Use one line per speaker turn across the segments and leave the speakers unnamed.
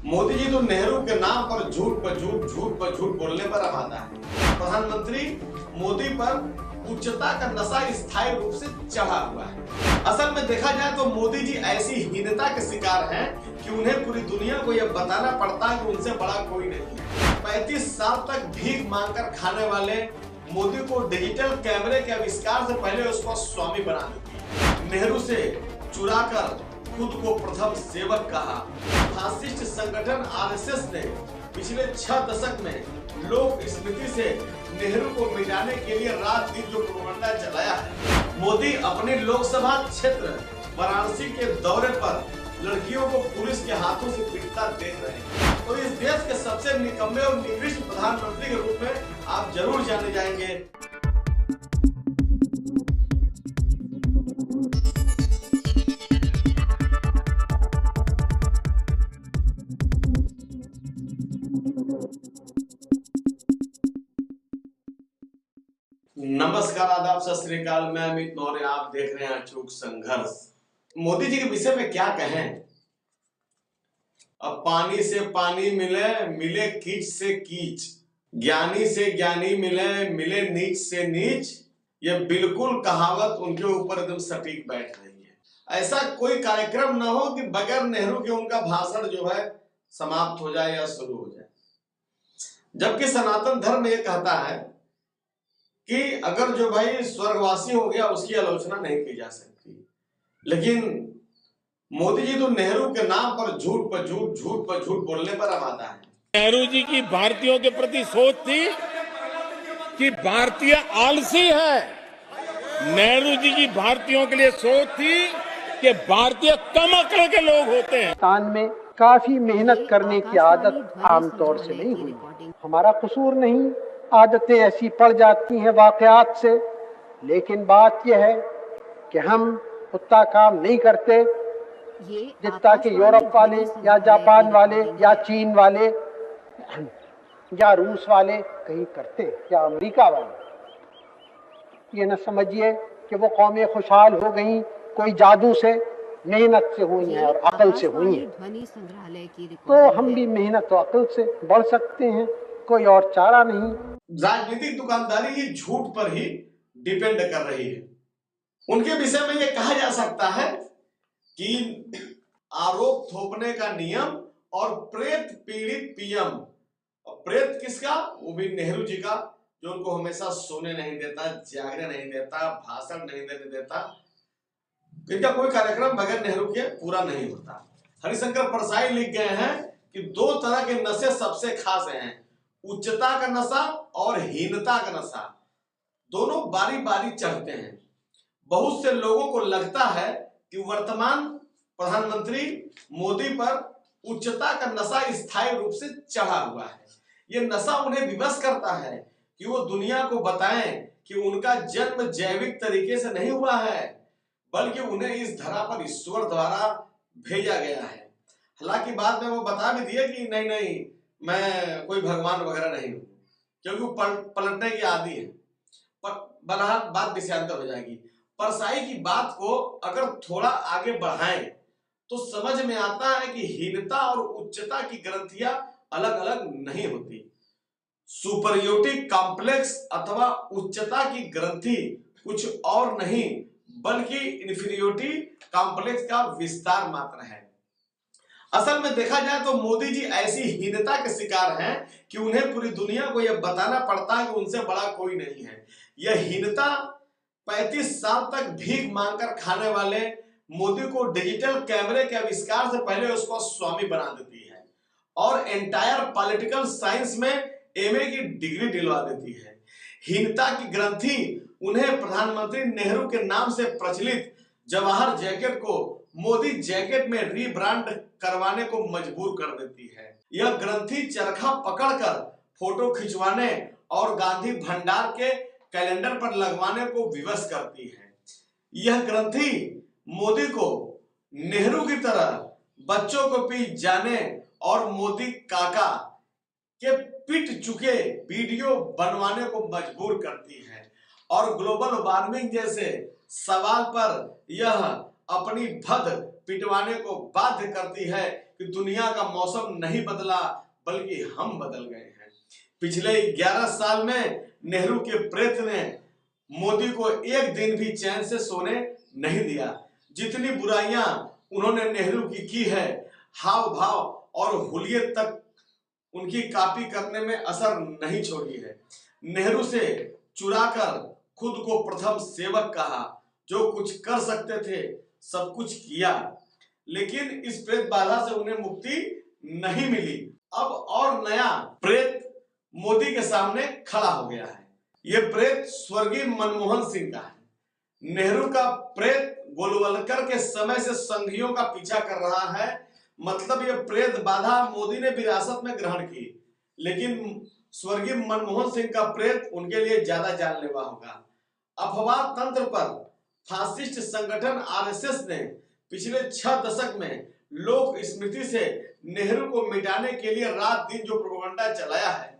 मोदी जी तो नेहरू के नाम पर झूठ पर झूठ, झूठ पर झूठ बोलने पर आमादा है। प्रधानमंत्री मोदी पर उच्चता का नशा स्थायी रूप से चढ़ा हुआ है। असल में देखा जाए तो मोदी जी ऐसी हीनता के शिकार हैं कि उन्हें पूरी दुनिया को यह बताना पड़ता है कि उनसे बड़ा कोई नहीं है। 35 साल तक भीख मांगकर खाने वाले मोदी को डिजिटल कैमरे के आविष्कार से पहले उसको स्वामी बना देती। नेहरू से चुराकर खुद को प्रथम सेवक कहा। फासिस्ट संगठन आरएसएस ने पिछले 6 दशक में लोक स्मृति से नेहरू को मिटाने के लिए रात दिन जो प्रोपेगेंडा चलाया है। मोदी अपने लोकसभा क्षेत्र वाराणसी के दौरे पर लड़कियों को पुलिस के हाथों से पीटता देख रहे हैं। तो इस देश के सबसे निकम्मे और निकृष्ट प्रधानमंत्री के रूप में आप जरूर जाने जाएंगे। नमस्कार, आदाब, सत श्री अकाल। मैं अमित मौर्य, आप देख रहे हैं अचूक संघर्ष। मोदी जी के विषय में क्या कहें। अब पानी से पानी मिले, मिले कीच से कीच, ज्ञानी से ज्ञानी मिले, मिले नीच से नीच, यह बिल्कुल कहावत उनके ऊपर एकदम सटीक बैठ रही है। ऐसा कोई कार्यक्रम न हो कि बगैर नेहरू के उनका भाषण जो है समाप्त हो जाए या शुरू हो जाए। जबकि सनातन धर्म ये कहता है कि अगर जो भाई स्वर्गवासी हो गया उसकी आलोचना नहीं की जा सकती, लेकिन मोदी जी तो नेहरू के नाम पर झूठ पर झूठ, झूठ पर झूठ बोलने पर आमादा है।
नेहरू जी की भारतीयों के प्रति सोच थी कि भारतीय आलसी है। नेहरू जी की भारतीयों के लिए सोच थी कि भारतीय कम अक्ल के लोग होते हैं।
हिंदुस्तान में काफी मेहनत करने की आदत आमतौर से नहीं हुई। हमारा कसूर नहीं, आदतें ऐसी पड़ जाती हैं वाकयात से। लेकिन बात यह है कि हम उतना काम नहीं करते जितना कि यूरोप वाले या जापान वाले या चीन वाले या रूस वाले कहीं करते या अमेरिका वाले। ये न समझिए कि वो कौमें खुशहाल हो गई कोई जादू से, मेहनत से हुई है और अकल से हुई है। तो हम भी मेहनत और अकल से बढ़ सकते हैं, कोई और चारा नहीं।
राजनीतिक दुकानदारी ही झूठ पर ही डिपेंड कर रही है। उनके विषय में यह कहा जा सकता है कि आरोप थोपने का नियम और प्रेत पीड़ित पीएम। प्रेत किसका? वो भी नेहरू जी का, जो उनको हमेशा सोने नहीं देता, जागने नहीं देता, भाषण नहीं देने देता। इनका कोई कार्यक्रम बगैर नेहरू के पूरा नहीं होता। हरिशंकर परसाई लिख गए हैं कि 2 तरह के नशे सबसे खास हैं, उच्चता का नशा और हीनता का नशा। दोनों बारी बारी चढ़ते हैं। बहुत से लोगों को लगता है कि वर्तमान प्रधानमंत्री मोदी पर उच्चता का नशा स्थायी रूप से चढ़ा हुआ है। यह नशा उन्हें विवश करता है कि वो दुनिया को बताएं कि उनका जन्म जैविक तरीके से नहीं हुआ है, बल्कि उन्हें इस धरा पर ईश्वर द्वारा भेजा गया है। हालांकि बाद में वो बता भी दिए कि नहीं नहीं, मैं कोई भगवान वगैरह नहीं हूं, क्योंकि वो पलटने की आदि है। बहरहाल बात विषयांतर हो जाएगी। परसाई की बात को अगर थोड़ा आगे बढ़ाएं तो समझ में आता है कि हीनता और उच्चता की ग्रंथियां अलग अलग नहीं होती। सुपरियोरिटी कॉम्प्लेक्स अथवा उच्चता की ग्रंथि कुछ और नहीं बल्कि इंफीरियोरिटी कॉम्प्लेक्स का विस्तार मात्र है। असल में देखा जाए तो मोदी जी ऐसी हीनता के शिकार हैं कि उन्हें पूरी दुनिया को यह बताना पड़ता है कि उनसे बड़ा कोई नहीं है। यह हीनता 35 साल तक भीख मांगकर खाने वाले मोदी को डिजिटल कैमरे के आविष्कार से पहले उसको स्वामी बना देती है और एंटायर पॉलिटिकल साइंस में एमए की डिग्री दिलवा देती है। हीनता की ग्रंथि उन्हें प्रधानमंत्री नेहरू के नाम से प्रचलित जवाहर जैकेट को मोदी जैकेट में रीब्रांड करवाने को मजबूर कर देती है। यह ग्रंथि चरखा पकड़कर फोटो खिंचवाने और गांधी भंडार के कैलेंडर पर लगवाने को विवश करती है। यह ग्रंथि मोदी को नेहरू की तरह बच्चों को पी जाने और मोदी काका के पिट चुके वीडियो बनवाने को मजबूर करती है और ग्लोबल वार्मिंग जैसे सवाल पर यह अपनी भद पिटवाने को बाध्य करती है कि दुनिया का मौसम नहीं बदला बल्कि हम बदल गए हैं। पिछले 11 साल में नेहरू के प्रेत ने मोदी को एक दिन भी चैन से सोने नहीं दिया। जितनी बुराइयां उन्होंने नेहरू की है, हाव भाव और हुलियत तक उनकी कॉपी करने में असर नहीं छोड़ी है। नेहरू से चुराकर खुद को प्रथम सेवक कहा, जो कुछ कर सकते थे सब कुछ किया, लेकिन इस प्रेत बाधा से उन्हें मुक्ति नहीं मिली। अब और नया प्रेत मोदी के सामने खड़ा हो गया है। यह प्रेत स्वर्गीय मनमोहन सिंह का है। नेहरू का प्रेत गोलवलकर के समय से संघियों का पीछा कर रहा है। मतलब यह प्रेत बाधा मोदी ने विरासत में ग्रहण की, लेकिन स्वर्गीय मनमोहन सिंह का प्रेत उनके लिए ज्यादा जानलेवा होगा। अफवाह तंत्र पर फासिस्ट संगठन आरएसएस ने पिछले 6 दशक में लोक स्मृति से नेहरू को मिटाने के लिए रात दिन जो प्रोपेगेंडा चलाया है,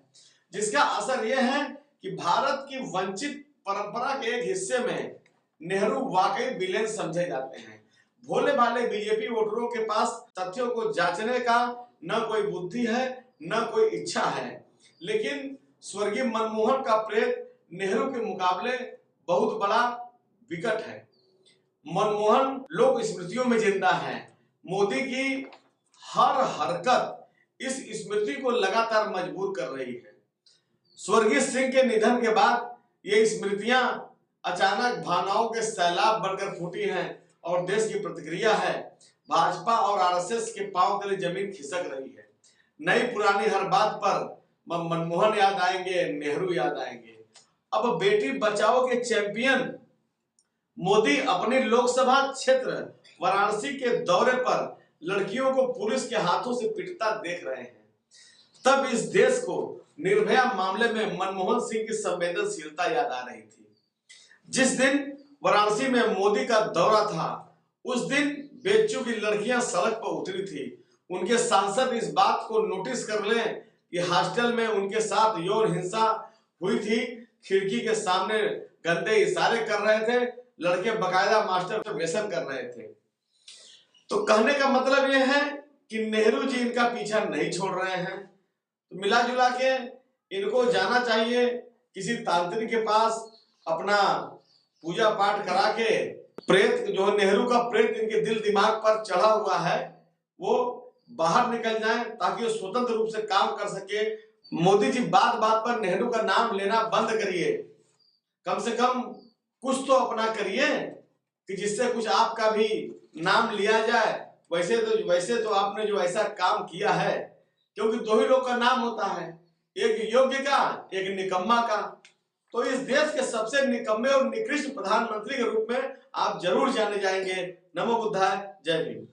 जिसका असर यह है कि भारत की वंचित परंपरा के एक हिस्से में नेहरू वाकई विलेन समझे जाते हैं। भोले भाले बीजेपी वोटरों के पास तथ्यों को जांचने का न कोई बुद्धि है न कोई इच्छा है, लेकिन स्वर्गीय मनमोहन का प्रेत नेहरू के मुकाबले बहुत बड़ा विकट है। मनमोहन लोक स्मृतियों में जिंदा है। मोदी की हर हरकत इस स्मृति को लगातार मजबूर कर रही है। स्वर्गीय सिंह के निधन के बाद ये स्मृतियां अचानक भावनाओं के सैलाब बनकर फूटी हैं और देश की प्रतिक्रिया है भाजपा और आरएसएस के पांव तले जमीन खिसक रही है। नई पुरानी हर बात पर मनमोहन याद आएंगे, नेहरू याद आएंगे। अब बेटी बचाओ के चैंपियन मोदी अपने लोकसभा क्षेत्र वाराणसी के दौरे पर लड़कियों को पुलिस के हाथों से पिटता देख रहे हैं। तब इस देश को निर्भया मामले में मनमोहन सिंह की संवेदनशीलता याद आ रही थी। जिस दिन वाराणसी में मोदी का दौरा था, उस दिन बेच्चू की लड़कियां सड़क पर उतरी थी। उनके सांसद इस बात को नोटिस कर लें कि हॉस्टल में उनके साथ यौन हिंसा हुई थी। खिड़की के सामने गंदे इशारे कर रहे थे, लड़के बकायदा मास्टर व्यसन कर रहे थे। तो कहने का मतलब यह है कि नेहरू जी इनका पीछा नहीं छोड़ रहे हैं। तो मिला जुला के इनको जाना चाहिए किसी तांत्रिक के पास, अपना पूजा पाठ करा के प्रेत जो नेहरू का प्रेत इनके दिल दिमाग पर चढ़ा हुआ है वो बाहर निकल जाए, ताकि वो स्वतंत्र रूप से काम कर सके। मोदी जी बात बात पर नेहरू का नाम लेना बंद करिए, कम से कम कुछ तो अपना करिए कि जिससे कुछ आपका भी नाम लिया जाए। वैसे तो आपने जो ऐसा काम किया है, क्योंकि 2 ही लोग का नाम होता है, एक योग्य का, एक निकम्मा का। तो इस देश के सबसे निकम्मे और निकृष्ट प्रधानमंत्री के रूप में आप जरूर जाने जाएंगे। नमो बुद्धाय, जय भीम।